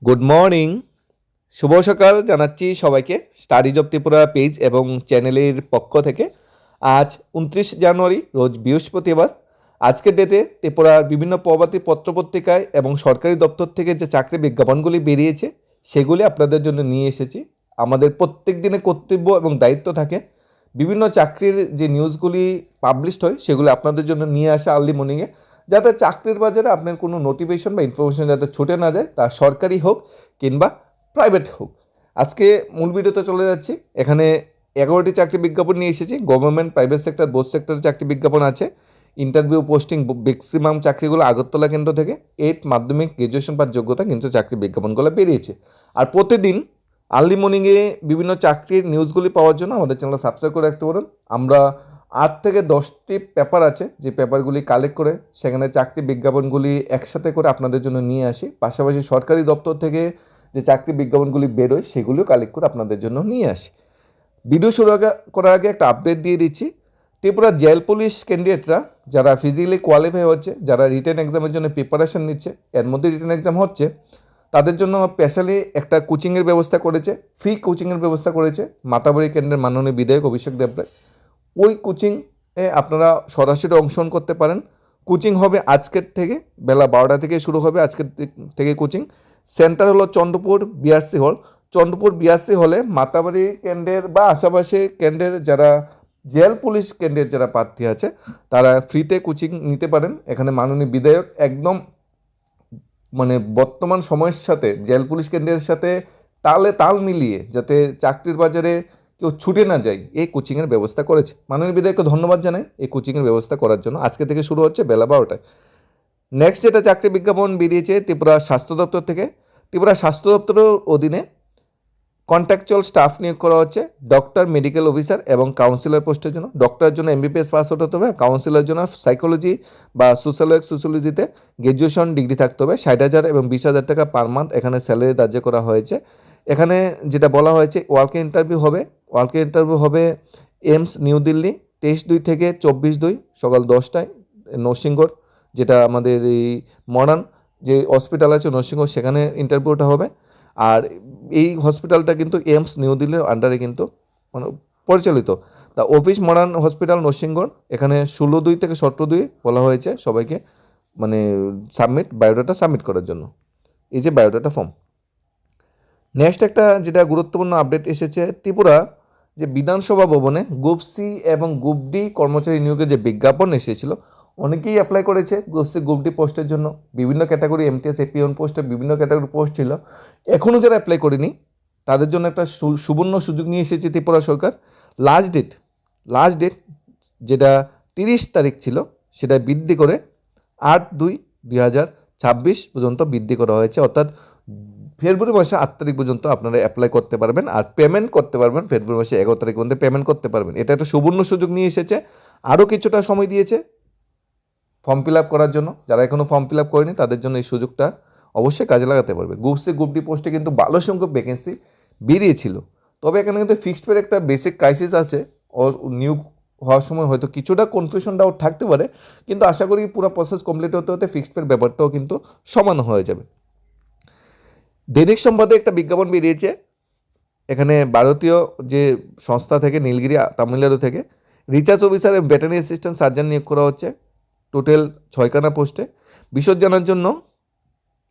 Good morning, শুভ সকাল জানাচ্ছি সবাইকে স্টাডিজ অব ত্রিপুরা পেজ এবং চ্যানেলের পক্ষ থেকে। আজ 29 জানুয়ারি, রোজ বৃহস্পতিবার। আজকের ডেটে ত্রিপুরার বিভিন্ন প্রভাতী পত্রপত্রিকায় এবং সরকারি দপ্তর থেকে যে চাকরি বিজ্ঞাপনগুলি বেরিয়েছে সেগুলি আপনাদের জন্য নিয়ে এসেছি। আমাদের প্রত্যেক দিনে কর্তব্য এবং দায়িত্ব থাকে বিভিন্ন চাকরির যে নিউজগুলি পাবলিশড হয় সেগুলি আপনাদের জন্য নিয়ে আসা আর্লি মর্নিংয়ে, যাতে চাকরির বাজারে আপনার কোনো নোটিফিকেশন বা ইনফরমেশন যাতে ছুটে না যায়, তা সরকারি হোক কিংবা প্রাইভেট হোক। আজকে মূল ভিডিওতে চলে যাচ্ছি। এখানে 11টি চাকরি বিজ্ঞাপন নিয়ে এসেছি। গভর্নমেন্ট, প্রাইভেট সেক্টর, বোথ সেক্টরের চাকরি বিজ্ঞাপন আছে। ইন্টারভিউ, পোস্টিং ম্যাক্সিমাম চাকরিগুলো আগরতলা কেন্দ্র থেকে। 8 মাধ্যমিক, গ্রাজুয়েশন পাস যোগ্যতা কিন্তু চাকরি বিজ্ঞাপনগুলো বেরিয়েছে। আর প্রতিদিন আর্লি মর্নিংয়ে বিভিন্ন চাকরির নিউজগুলি পাওয়ার জন্য আমাদের চ্যানেল সাবস্ক্রাইব করে রাখতে পারেন। আমরা 8 থেকে 10টি পেপার আছে, যে পেপারগুলি কালেক্ট করে সেখানে চাকরি বিজ্ঞাপনগুলি একসাথে করে আপনাদের জন্য নিয়ে আসি। পাশাপাশি সরকারি দপ্তর থেকে যে চাকরি বিজ্ঞাপনগুলি বেরোয় সেগুলিও কালেক্ট করে আপনাদের জন্য নিয়ে আসি। ভিডিও শুরু করার আগে একটা আপডেট দিয়ে দিচ্ছি। ত্রিপুরা জেল পুলিশ ক্যান্ডিডেটরা যারা ফিজিক্যালি কোয়ালিফাই হচ্ছে, যারা রিটেন এক্সামের জন্য প্রিপারেশন নিচ্ছে, এর মধ্যে রিটেন এক্সাম হচ্ছে, তাদের জন্য স্পেশালি একটা কোচিংয়ের ব্যবস্থা করেছে, ফ্রি কোচিংয়ের ব্যবস্থা করেছে মাতাবাড়ি কেন্দ্রের মাননীয় বিধায়ক অভিষেক দেবরায়। ওই কোচিংয়ে আপনারা সরাসরি অংশগ্রহণ করতে পারেন। কোচিং হবে আজকের থেকে, বেলা 12টা থেকে শুরু হবে আজকের থেকে কোচিং। সেন্টার হলো চন্দ্রপুর বিআরসি হল। চন্দ্রপুর বিআরসি হলে মাতাবাড়ি কেন্দ্রের বা আশেপাশে কেন্দ্রের যারা জেল পুলিশ কেন্দ্রের যারা প্রার্থী আছে তারা ফ্রিতে কোচিং নিতে পারেন। এখানে মাননীয় বিধায়ক একদম বর্তমান সময়ের সাথে জেল পুলিশ কেন্দ্রের সাথে তালে তাল মিলিয়ে যাতে চাকরির বাজারে কেউ ছুটে না যায় এই কোচিংয়ের ব্যবস্থা করেছে। মাননীয় বিধায়ককে ধন্যবাদ জানাই এই কোচিংয়ের ব্যবস্থা করার জন্য। আজকে থেকে শুরু হচ্ছে বেলা 12টায়। নেক্সট যেটা চাকরি বিজ্ঞাপন বেরিয়েছে ত্রিপুরা স্বাস্থ্য দপ্তর থেকে। ত্রিপুরা স্বাস্থ্য দপ্তরের অধীনে কন্ট্রাকচুয়াল স্টাফ নিয়োগ করা হচ্ছে ডক্টর, মেডিকেল অফিসার এবং কাউন্সিলর পোস্টের জন্য। ডক্টরের জন্য এমবিবিএস পাস হতে হবে, কাউন্সিলরের জন্য সাইকোলজি বা সোশ্যালজিতে গ্র্যাজুয়েশন ডিগ্রি থাকতে হবে। 60,000 এবং 20,000 টাকা পার মান্থ এখানে স্যালারি ধার্য করা হয়েছে। এখানে যেটা বলা হয়েছে ওয়ার্ক ইন্টারভিউ হবে এইমস নিউ দিল্লি 23/2 থেকে 24/2 সকাল 10টায় নরসিংগড়, যেটা আমাদের এই মডার্ন যে হসপিটাল আছে নরসিংগড়, সেখানে ইন্টারভিউটা হবে। আর এই হসপিটালটা কিন্তু এইমস নিউ দিল্লির আন্ডারে কিন্তু পরিচালিত। তা অফিস মডার্ন হসপিটাল নরসিংগড়, এখানে 16/2 থেকে 17/2 বলা হয়েছে সবাইকে বায়োডাটা সাবমিট করার জন্য, এই যে বায়োডাটা ফর্ম। নেক্সট একটা যেটা গুরুত্বপূর্ণ আপডেট এসেছে, ত্রিপুরা যে বিধানসভা ভবনে গ্রুপ সি এবং গ্রুপ ডি কর্মচারী নিয়োগের যে বিজ্ঞাপন এসেছিল, অনেকেই অ্যাপ্লাই করেছে গ্রুপ সি গ্রুপ ডি পোস্টের জন্য। বিভিন্ন ক্যাটাগরি এমটিএস এপিওন পোস্টে বিভিন্ন ক্যাটাগরি পোস্ট ছিল। এখনও যারা অ্যাপ্লাই করেনি তাদের জন্য একটা সুবর্ণ সুযোগ নিয়ে এসেছে ত্রিপুরা সরকার। লাস্ট ডেট যেটা 30 তারিখ ছিল সেটা বৃদ্ধি করে 8/2/2026 পর্যন্ত বৃদ্ধি করা হয়েছে। অর্থাৎ ফেব্রুয়ারি মাসে 8 তারিখ পর্যন্ত আপনারা অ্যাপ্লাই করতে পারবেন আর পেমেন্ট করতে পারবেন ফেব্রুয়ারি মাসে 11 তারিখ পর্যন্ত পেমেন্ট করতে পারবেন। এটা একটা সুবর্ণ সুযোগ নিয়ে এসেছে। আরও কিছুটা সময় দিয়েছে ফর্ম ফিল আপ করার জন্য। যারা এখনও ফর্ম ফিল আপ করেনি তাদের জন্য এই সুযোগটা অবশ্যই কাজে লাগাতে পারবে। গ্রুপ সি গ্রুপ ডি পোস্টে কিন্তু ভালো সংখ্যক ভ্যাকেন্সি বেরিয়েছিল, তবে এখানে কিন্তু ফিক্সড পের একটা বেসিক ক্রাইসিস আছে। নিয়োগ হওয়ার সময় হয়তো কিছুটা কনফিউশন ডাউট থাকতে পারে, কিন্তু আশা করি পুরো প্রসেস কমপ্লিট হতে হতে ফিক্সড পের ব্যাপারটাও কিন্তু সমান হয়ে যাবে। দৈনিক সম্বাদে একটা বিজ্ঞাপন বেরিয়েছে। এখানে ভারতীয় যে সংস্থা থেকে নীলগিরি তামিলনাড়ু থেকে রিসার্চ অফিসার এবং ভেটেরিনারি অ্যাসিস্ট্যান্ট সার্জন নিয়োগ করা হচ্ছে টোটাল 6খানা পোস্টে। বিশদ জানার জন্য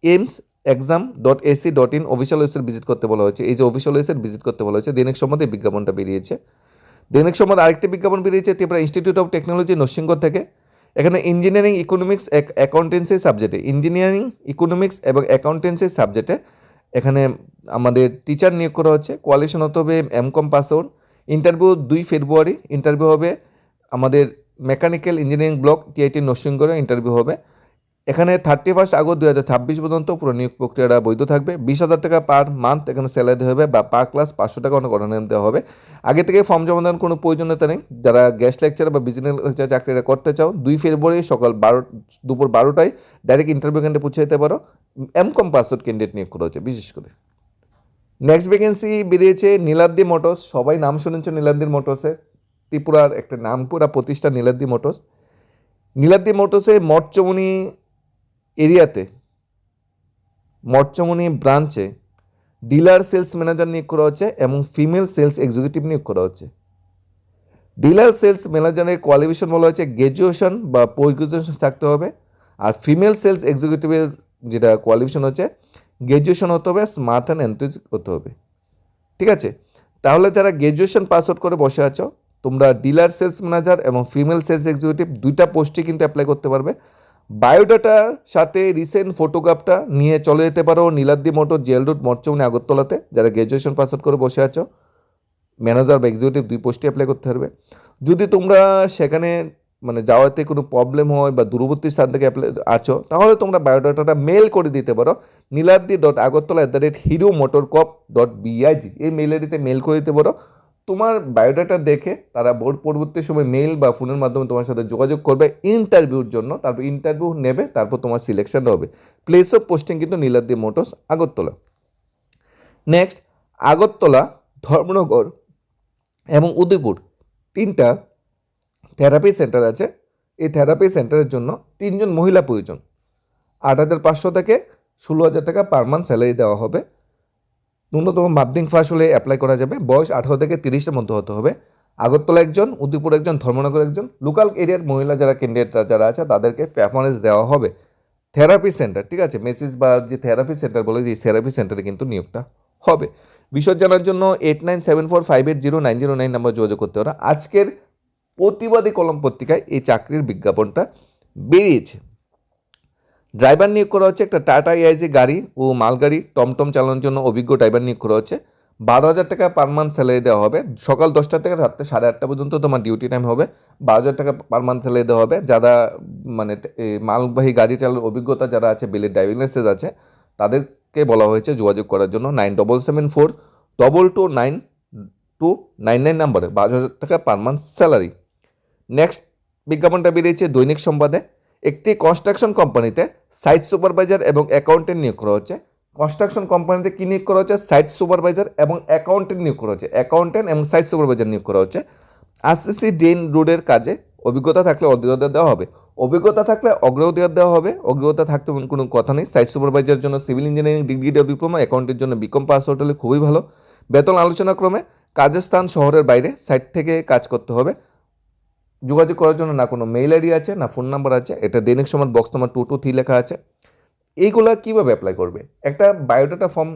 aims.exam.ac.in অফিসিয়াল ওয়েবসাইট ভিজিট করতে বলা হয়েছে। এই যে অফিসিয়াল ওয়েবসাইট ভিজিট করতে বলা হয়েছে। দৈনিক সম্বাদে বিজ্ঞাপনটা বেরিয়েছে। দৈনিক সম্বাদ আরেকটি বিজ্ঞাপন বেরিয়েছে Tripura institute of technology Narsingarh থেকে। এখানে ইঞ্জিনিয়ারিং ইকোনমিক্স অ্যাকাউন্টেন্সি সাবজেক্টে এখানে আমাদের টিচার নিয়োগ করা হচ্ছে। কোয়ালিফিকেশন হতে হবে এমকম পাস আউট। ইন্টারভিউ 2 ফেব্রুয়ারি ইন্টারভিউ হবে আমাদের মেকানিক্যাল ইঞ্জিনিয়ারিং ব্লক টিআইটি নরসিংগড়ে ইন্টারভিউ হবে। এখানে 31 আগস্ট 2026 পর্যন্ত পুরো নিয়োগ প্রক্রিয়াটা বৈধ থাকবে। 20,000 টাকা পার মান্থ এখানে স্যালারি হবে বা পার ক্লাস 500 টাকা অনেক অর্ডার দেওয়া হবে। আগে থেকে ফর্ম জমা দেওয়ার কোনো প্রয়োজনীয়তা নেই। যারা গেস্ট লেকচার বা বিজনেস লেকচার চাকরিটা করতে চাও 2 ফেব্রুয়ারি দুপুর 12টায় ডাইরেক্ট ইন্টারভিউ কেন্দ্রে পৌঁছে যেতে পারো। এমকম পাসওয়ার্ড ক্যান্ডিডেট নিয়োগ করা হচ্ছে বিশেষ করে। নেক্সট ভ্যাকেন্সি বেরিয়েছে নীলাদ্রি মোটরস। সবাই নাম শুনেছো নীলাদ্রি মোটরসের, ত্রিপুরার একটা নামকরা প্রতিষ্ঠান নীলাদ্রি মোটরস। নীলাদ্রি মোটরসে মঠচমনি এরিয়াতে মৎস্যমণি ব্রাঞ্চে ডিলার সেলস ম্যানেজার নিয়োগ করা হচ্ছে এবং ফিমেল সেলস এক্সিকিউটিভ নিয়োগ করা হচ্ছে। ডিলার সেলস ম্যানেজারের কোয়ালিফিকেশন বলা হচ্ছে গ্র্যাজুয়েশন বা পোস্ট গ্র্যাজুয়েশন থাকতে হবে, আর ফিমেল সেলস এক্সিকিউটিভের যেটা কোয়ালিফিকেশন হচ্ছে গ্র্যাজুয়েশন হতে হবে, স্মার্ট অ্যান্ড এন্থুজিয়াস্টিক হতে হবে। ঠিক আছে, তাহলে যারা গ্র্যাজুয়েশন পাস আউট করে বসে আছো, তোমরা ডিলার সেলস ম্যানেজার এবং ফিমেল সেলস এক্সিকিউটিভ দুইটা পোস্টে কিন্তু অ্যাপ্লাই করতে পারবে। বায়োডাটার সাথে রিসেন্ট ফটোগ্রাফটা নিয়ে চলে যেতে পারো নীলাদ্রি মোটর, জেল রোড, মৎস্যমণি, আগরতলাতে। যারা গ্র্যাজুয়েশন পাস আউট করে বসে আছো, ম্যানেজার বা এক্সিকিউটিভ দুই পোস্টে অ্যাপ্লাই করতে পারবে। যদি তোমরা সেখানে মানে যাওয়াতে কোনো প্রবলেম হয় বা দূরবর্তী স্থান থেকে অ্যাপ্লাই আছো, তাহলে তোমরা বায়োডাটাটা মেল করে দিতে পারো niladri.agartala@heromotorcorp.big এই মেল আইডিতে মেল করে দিতে পারো। তোমার বায়োডাটা দেখে তারা পরবর্তী সময় মেল বা ফোনের মাধ্যমে তোমার সাথে যোগাযোগ করবে ইন্টারভিউর জন্য। তারপর ইন্টারভিউ নেবে, তারপর তোমার সিলেকশন হবে। প্লেস অফ পোস্টিং কিন্তু নীলাদ্রি মোটরস, আগরতলা। নেক্সট, আগরতলা, ধর্মনগর এবং উদয়পুর তিনটা থেরাপি সেন্টার আছে। এই থেরাপি সেন্টারের জন্য 3 জন মহিলা প্রয়োজন। 8,500 থেকে 16,000 টাকা পার মান্থ স্যালারি দেওয়া হবে। ন্যূনতম মাধ্যমিক পাস হলে অ্যাপ্লাই করা যাবে। বয়স 18 থেকে 30-এর মধ্যে হতে হবে। আগরতলা একজন, উদয়পুর একজন, ধর্মনগর একজন। লোকাল এরিয়ার মহিলা যারা ক্যান্ডিডেটরা যারা আছে তাদেরকে প্রেফারেন্স দেওয়া হবে। থেরাপি সেন্টার, ঠিক আছে, মেসেজ বা যে থেরাপি সেন্টার বলে, যে থেরাপি সেন্টারে কিন্তু নিয়োগটা হবে। বিশদ জানার জন্য 8974580909 নাম্বার যোগাযোগ করতে পারো। আজকের প্রতিবাদী কলম পত্রিকায় এই চাকরির বিজ্ঞাপনটা বেরিয়েছে। ড্রাইভার নিয়োগ করা হচ্ছে, একটা টাটা এআইজি গাড়ি ও মালগাড়ি টমটম চালানোর জন্য অভিজ্ঞ ড্রাইভার নিয়োগ করা হচ্ছে। 12,000 টাকা পার মান্থ স্যালারি দেওয়া হবে। সকাল 10টা থেকে রাত্রে 8:30 পর্যন্ত তোমার ডিউটি টাইম হবে। 12,000 টাকা পার মান্থ স্যালারি দেওয়া হবে। যারা মানে মালবাহী গাড়ি চালানোর অভিজ্ঞতা যারা আছে, বেলের ড্রাইভিং লাইসেন্স আছে, তাদেরকে বলা হয়েছে যোগাযোগ করার জন্য 9774229299 নাম্বারে 12,000 টাকা পার মান্থ স্যালারি। নেক্সট বিজ্ঞাপনটা বেরিয়েছে দৈনিক সংবাদে। একটি কনস্ট্রাকশন কোম্পানিতে সাইট সুপারভাইজার এবং অ্যাকাউন্টেন্ট নিয়োগ করা হচ্ছে। কনস্ট্রাকশন কোম্পানিতে কী নিয়োগ করা হচ্ছে? সাইট সুপারভাইজার এবং অ্যাকাউন্টেন্ট নিয়োগ করা হচ্ছে। অ্যাকাউন্টেন্ট এবং সাইট সুপারভাইজার নিয়োগ করা হচ্ছে। আরসিসি ড্রেন রোডের কাজে অভিজ্ঞতা থাকলে অগ্রাধিকার দেওয়া হবে। অভিজ্ঞতা থাকলে অগ্রাধিকার দেওয়া হবে। অগ্রতা থাকতে কোনো কথা নেই। সাইট সুপারভাইজারের জন্য সিভিল ইঞ্জিনিয়ারিং ডিগ্রি ডিপ্লোমা, অ্যাকাউন্টের জন্য বিকম পাস আউট হলে খুবই ভালো। বেতন আলোচনা ক্রমে কাজের স্থান শহরের বাইরে, সাইট থেকে কাজ করতে হবে। যোগাযোগ করার জন্য না কোনো মেইল আইডি আছে, না ফোন নাম্বার আছে। এটা দৈনিক সময় বক্স নাম্বার 223 লেখা আছে। এইগুলা কীভাবে অ্যাপ্লাই করবে? একটা বায়োডাটা ফর্ম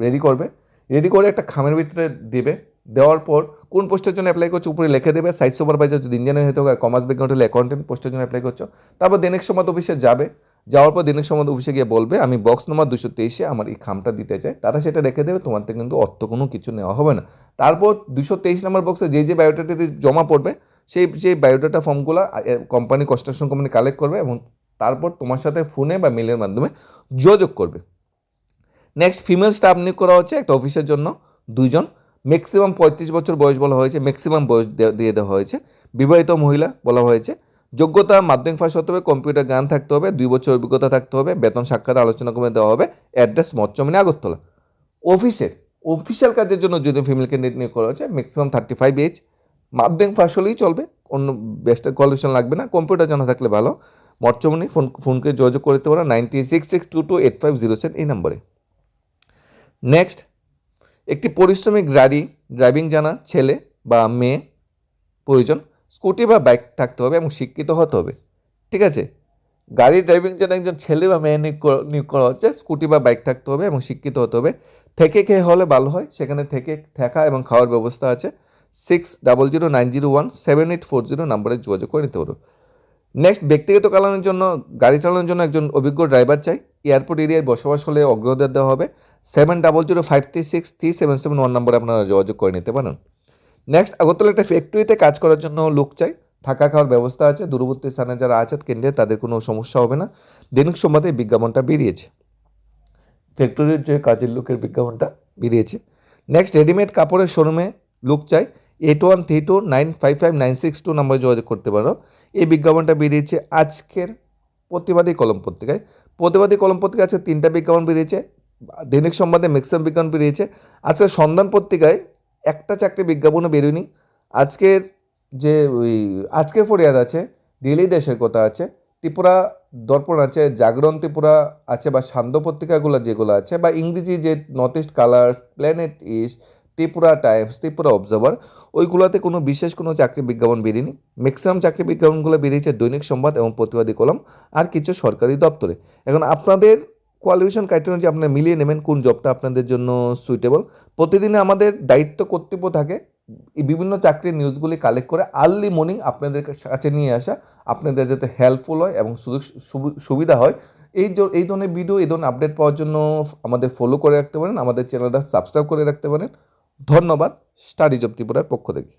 রেডি করবে। রেডি করে একটা খামের ভিতরে দেবে। দেওয়ার পর কোন পোস্টের জন্য অ্যাপ্লাই করছো উপরে লিখে দেবে। সাইট সুপারভাইজার যদি ইঞ্জিনিয়ার হতে হয়, কমার্স ব্যাকগ্রাউন্ড হলে অ্যাকাউন্টেন্ট পোস্টের জন্য অ্যাপ্লাই করছো। তারপর দৈনিক সময় অফিসে যাবে। যাওয়ার পর দৈনিক সময় অফিসে গিয়ে বলবে আমি বক্স নাম্বার 223-এ আমার এই খামটা দিতে চাই। তারা সেটা রেখে দেবে। তোমার থেকে কিন্তু অর্থ কোনো কিছু নেওয়া হবে না। তারপর 223 নম্বর বক্সে যে বায়োডাটা জমা পড়বে, সেই বায়োডাটা ফর্মগুলো কোম্পানি, কনস্ট্রাকশন কোম্পানি কালেক্ট করবে এবং তারপর তোমার সাথে ফোনে বা মেলের মাধ্যমে যোগাযোগ করবে। নেক্সট, ফিমেল স্টাফ নিয়োগ করা হচ্ছে একটা অফিসের জন্য 2 জন। ম্যাক্সিমাম 35 বছর বয়স বলা হয়েছে। ম্যাক্সিমাম বয়স দিয়ে দেওয়া হয়েছে। বিবাহিত মহিলা বলা হয়েছে। যোগ্যতা মাধ্যমিক পাস হতে হবে, কম্পিউটার জ্ঞান থাকতে হবে, 2 বছর অভিজ্ঞতা থাকতে হবে। বেতন সাক্ষাৎ আলোচনা করে দেওয়া হবে। অ্যাড্রেস মৎস্যমণি, আগরতলা। অফিসিয়াল কাজের জন্য যদি ফিমেল ক্যান্ডিডেট নিয়োগ করা হচ্ছে, ম্যাক্সিমাম 35 এজ, মাধ্যমিক পাস হলেই চলবে, অন্য বেস্ট কোয়ালিফিকেশন লাগবে না। কম্পিউটার জানা থাকলে ভালো। মৎস্যমণি ফোনকে যোগাযোগ করতে পারো 96622850 এই নম্বরে। নেক্সট, একটি পরিশ্রমিক গাড়ি ড্রাইভিং জানা ছেলে বা মেয়ে প্রয়োজন। স্কুটি বা বাইক থাকতে হবে এবং শিক্ষিত হতে হবে। ঠিক আছে, গাড়ি ড্রাইভিং জানা একজন ছেলে বা মেয়ে নিয়োগ করা হচ্ছে। স্কুটি বা বাইক থাকতে হবে এবং শিক্ষিত হতে হবে। থেকে খেয়ে হলে ভালো হয়, সেখানে থেকে থাকা এবং খাওয়ার ব্যবস্থা আছে। 6009017840 নাম্বারে যোগাযোগ করে নিতে পারো। নেক্সট, ব্যক্তিগত চালানোর জন্য গাড়ি চালানোর জন্য একজন অভিজ্ঞ ড্রাইভার চাই। এয়ারপোর্ট এরিয়ায় বসবাস হলে অগ্রাধিকার দেওয়া হবে। 7005363771 নম্বরে আপনারা যোগাযোগ করে নিতে পারেন। নেক্সট, আগরতলা একটা ফ্যাক্টরিতে কাজ করার জন্য লোক চাই। থাকা খাওয়ার ব্যবস্থা আছে। দূরবর্তী স্থানে যারা আছে কেন্দ্রে তাদের কোনো সমস্যা হবে না। দৈনিক সংবাদে বিজ্ঞাপনটা বেরিয়েছে। ফ্যাক্টরির যে কাজের লোকের বিজ্ঞাপনটা বেরিয়েছে। নেক্সট, রেডিমেড কাপড়ের শোরুমে লোক চাই। 8132955962 নম্বরে যোগাযোগ করতে পারো। এই বিজ্ঞাপনটা বেরিয়েছে আজকের প্রতিবাদী কলম পত্রিকায়। প্রতিবাদী কলম পত্রিকা আছে 3টা বিজ্ঞাপন বেরিয়েছে। দৈনিক সংবাদে ম্যাক্সিমাম বিজ্ঞাপন বেরিয়েছে। আজকের সন্ধান পত্রিকায় একটা চাকরি বিজ্ঞাপনও বেরোয়নি। আজকের যে আজকের ফরিয়াদ আছে, ডেইলি দেশের কথা আছে, ত্রিপুরা দর্পণ আছে, জাগরণ ত্রিপুরা আছে, বা সান্ধ্য পত্রিকাগুলো যেগুলো আছে, বা ইংরেজি যে North East Colours, Planet East, Tripura Times, Tripura Observer, ওইগুলোতে কোনো বিশেষ কোনো চাকরি বিজ্ঞাপন বেরিয়েনি। ম্যাক্সিমাম চাকরি বিজ্ঞাপনগুলো বেরিয়েছে দৈনিক সংবাদ এবং প্রতিবাদী কলাম আর কিছু সরকারি দপ্তরে। এখন আপনাদের কোয়ালিফিকেশন ক্রাইটেরিয়া যে আপনারা মিলিয়ে নেবেন কোন জবটা আপনাদের জন্য সুইটেবল। প্রতিদিনে আমাদের দায়িত্ব কর্তব্য থাকে এই বিভিন্ন চাকরির নিউজগুলি কালেক্ট করে আর্লি মর্নিং আপনাদের কাছে নিয়ে আসা, আপনাদের যাতে হেল্পফুল হয় এবং সুযোগ সুবিধা হয়। এই ধরনের ভিডিও, এই ধরনের আপডেট পাওয়ার জন্য আমাদের ফলো করে রাখতে পারেন, আমাদের চ্যানেলটা সাবস্ক্রাইব করে রাখতে পারেন। ধন্যবাদ স্টাডি জব ত্রিপুরার পক্ষ থেকে।